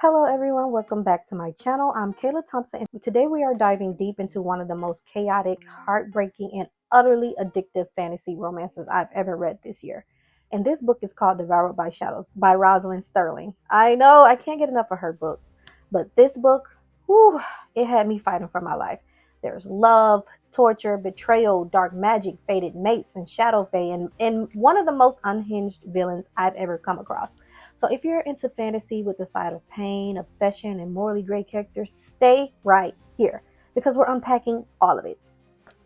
Hello everyone, welcome back to my channel. I'm Kayla Thompson and today we are diving deep into one of the most chaotic, heartbreaking, and utterly addictive fantasy romances I've ever read this year. And this book is called Devoured by Shadows by Rosalyn Stirling. I know, I can't get enough of her books, but this book, whew, it had me fighting for my life. There's love, torture, betrayal, dark magic, fated mates, and Shadow Fae, and one of the most unhinged villains I've ever come across. So if you're into fantasy with the side of pain, obsession, and morally gray characters, stay right here because we're unpacking all of it.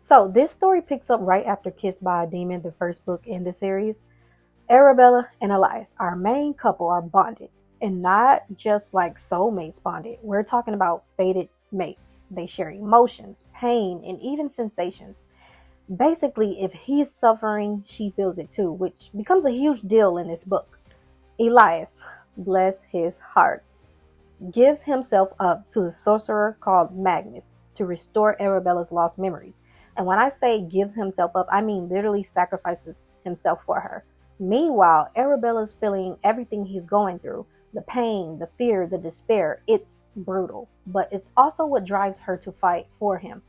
So this story picks up right after Kissed by a Demon, the first book in the series. Arabella and Elias, our main couple, are bonded, and not just like soulmates bonded. We're talking about fated mates. They share emotions, pain, and even sensations. Basically, if he's suffering, she feels it too, which becomes a huge deal in this book. Elias, bless his heart, gives himself up to the sorcerer called Magnus to restore Arabella's lost memories. And when I say gives himself up, I mean literally sacrifices himself for her. Meanwhile, Arabella's feeling everything he's going through, the pain, the fear, the despair. It's brutal, but it's also what drives her to fight for him.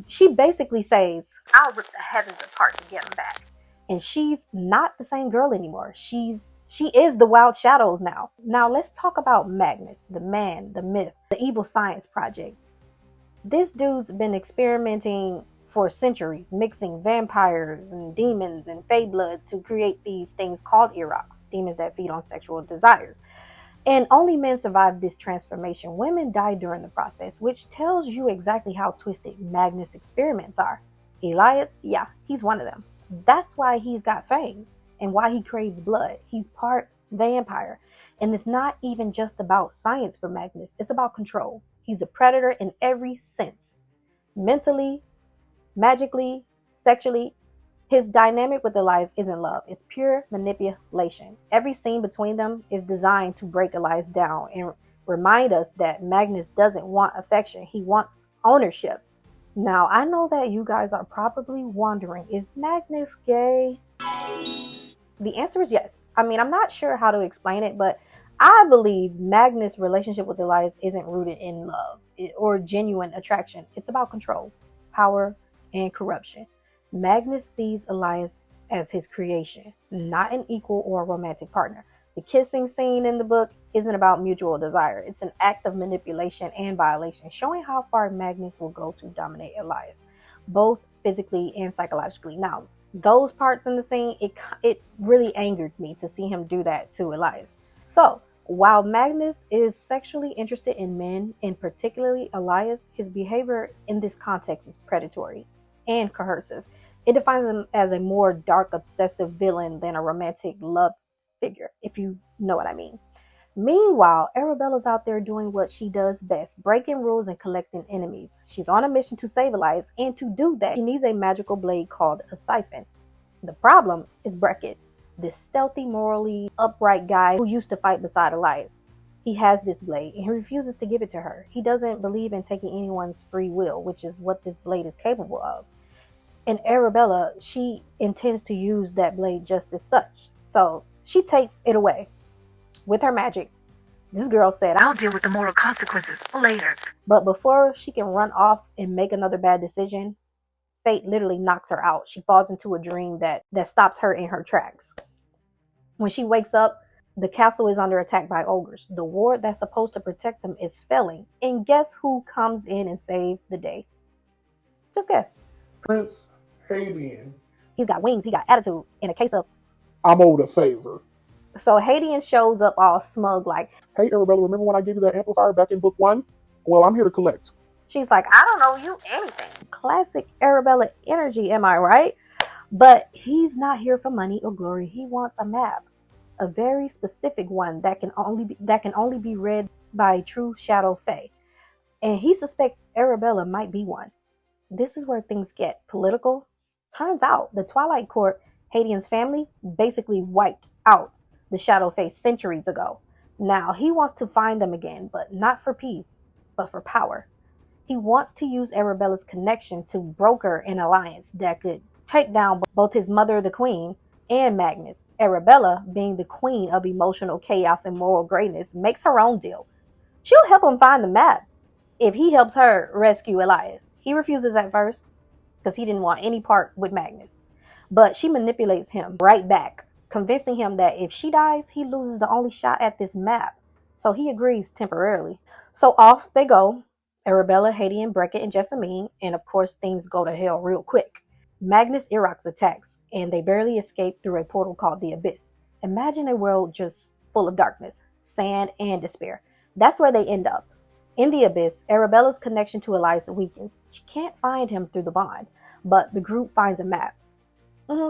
She basically says, I'll rip the heavens apart to get him back. And she's not the same girl anymore. She is the Wild Shadows now. Now let's talk about Magnus, the man, the myth, the evil science project. This dude's been experimenting for centuries, mixing vampires and demons and fae blood to create these things called eroks, demons that feed on sexual desires. And only men survive this transformation. Women die during the process, which tells you exactly how twisted Magnus' experiments are. Elias, yeah, he's one of them. That's why he's got fangs and why he craves blood. He's part vampire. And it's not even just about science for Magnus. It's about control. He's a predator in every sense. Mentally, magically, sexually. His dynamic with Elias isn't love. It's pure manipulation. Every scene between them is designed to break Elias down and remind us that Magnus doesn't want affection. He wants ownership. Now, I know that you guys are probably wondering, is Magnus gay? The answer is yes. I mean, I'm not sure how to explain it, but I believe Magnus' relationship with Elias isn't rooted in love or genuine attraction. It's about control, power, and corruption. Magnus sees Elias as his creation, not an equal or romantic partner. The kissing scene in the book isn't about mutual desire. It's an act of manipulation and violation, showing how far Magnus will go to dominate Elias, both physically and psychologically. Now, those parts in the scene, it really angered me to see him do that to Elias. So, while Magnus is sexually interested in men, and particularly Elias, his behavior in this context is predatory and coercive. It defines him as a more dark, obsessive villain than a romantic love figure, if you know what I mean. Meanwhile, Arabella's out there doing what she does best, breaking rules and collecting enemies. She's on a mission to save Elias, and to do that, she needs a magical blade called a siphon. The problem is Beckett, this stealthy, morally upright guy who used to fight beside Elias. He has this blade, and he refuses to give it to her. He doesn't believe in taking anyone's free will, which is what this blade is capable of. And Arabella, she intends to use that blade just as such. So she takes it away with her magic. This girl said, I'll deal with the moral consequences later. But before she can run off and make another bad decision, fate literally knocks her out. She falls into a dream that stops her in her tracks. When she wakes up, the castle is under attack by ogres. The ward that's supposed to protect them is failing. And guess who comes in and saves the day? Just guess. Prince Hadian. He's got wings, he got attitude. In a case of, I'm owed a favor. So Hadian shows up all smug like, Hey Arabella, remember when I gave you that amplifier back in book 1? Well, I'm here to collect. She's like, I don't owe you anything. Classic Arabella energy, am I right? But he's not here for money or glory. He wants a map. A very specific one that can only be read by a true Shadow Fae. And he suspects Arabella might be one. This is where things get political. Turns out the Twilight Court, Hadian's family, basically wiped out the Shadow Fae centuries ago. Now he wants to find them again, but not for peace, but for power. He wants to use Arabella's connection to broker an alliance that could take down both his mother, the queen, and Magnus. Arabella, being the queen of emotional chaos and moral greatness, makes her own deal. She'll help him find the map if he helps her rescue Elias. He refuses at first because he didn't want any part with Magnus. But she manipulates him right back, convincing him that if she dies, he loses the only shot at this map. So he agrees temporarily. So off they go. Arabella, Hadian, Beckett, and Jessamine. And of course, things go to hell real quick. Magnus Irok's attacks, and they barely escape through a portal called the Abyss. Imagine a world just full of darkness, sand, and despair. That's where they end up. In the Abyss, Arabella's connection to Elias weakens. She can't find him through the bond, but the group finds a map.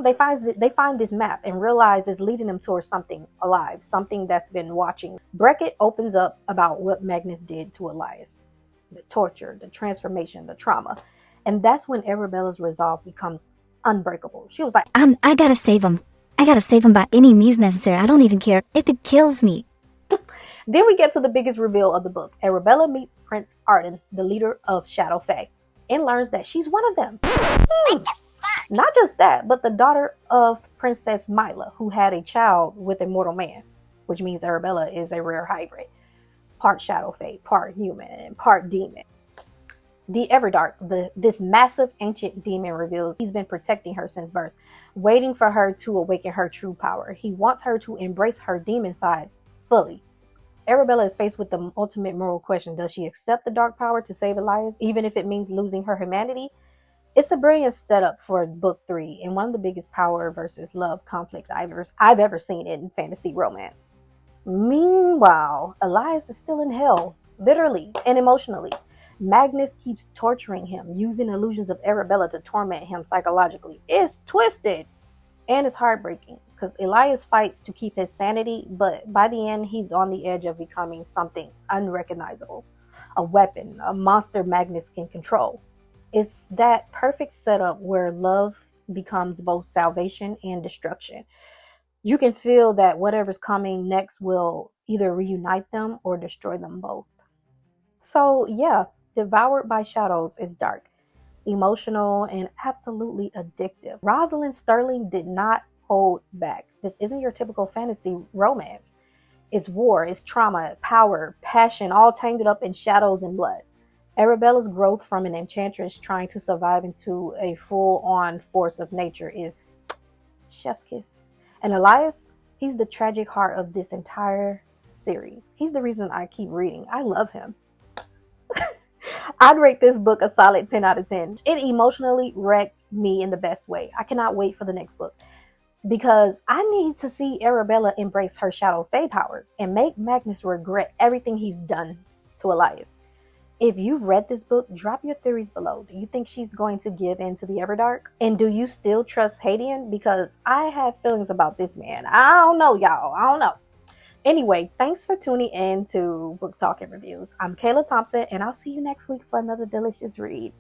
They find this map and realize it's leading them towards something alive, something that's been watching. Beckett opens up about what Magnus did to Elias. The torture, the transformation, the trauma. And that's when Arabella's resolve becomes unbreakable. She was like, I gotta save him. I gotta save him by any means necessary. I don't even care if it kills me. Then we get to the biggest reveal of the book. Arabella meets Prince Arden, the leader of Shadow Fae, and learns that she's one of them. Not just that, but the daughter of Princess Mila, who had a child with a mortal man, which means Arabella is a rare hybrid. Part Shadow Fae, part human, and part demon. The Everdark, this massive ancient demon, reveals he's been protecting her since birth, waiting for her to awaken her true power. He wants her to embrace her demon side fully. Arabella is faced with the ultimate moral question. Does she accept the dark power to save Elias, even if it means losing her humanity? It's a brilliant setup for book 3 and one of the biggest power versus love conflict I've ever seen in fantasy romance. Meanwhile, Elias is still in hell, literally and emotionally. Magnus keeps torturing him, using illusions of Arabella to torment him psychologically. It's twisted and it's heartbreaking because Elias fights to keep his sanity, but by the end, he's on the edge of becoming something unrecognizable. A weapon, a monster Magnus can control. It's that perfect setup where love becomes both salvation and destruction. You can feel that whatever's coming next will either reunite them or destroy them both. So yeah, Devoured by Shadows is dark, emotional, and absolutely addictive. Rosalyn Stirling did not hold back. This isn't your typical fantasy romance. It's war, it's trauma, power, passion, all tangled up in shadows and blood. Arabella's growth from an enchantress trying to survive into a full-on force of nature is chef's kiss. And Elias, he's the tragic heart of this entire series. He's the reason I keep reading. I love him. I'd rate this book a solid 10 out of 10. It emotionally wrecked me in the best way. I cannot wait for the next book because I need to see Arabella embrace her Shadow Fae powers and make Magnus regret everything he's done to Elias. If you've read this book, drop your theories below. Do you think she's going to give in to the Everdark? And do you still trust Hadian? Because I have feelings about this man. I don't know, y'all. I don't know. Anyway, thanks for tuning in to Book Talk and Reviews. I'm Kayla Thompson, and I'll see you next week for another delicious read.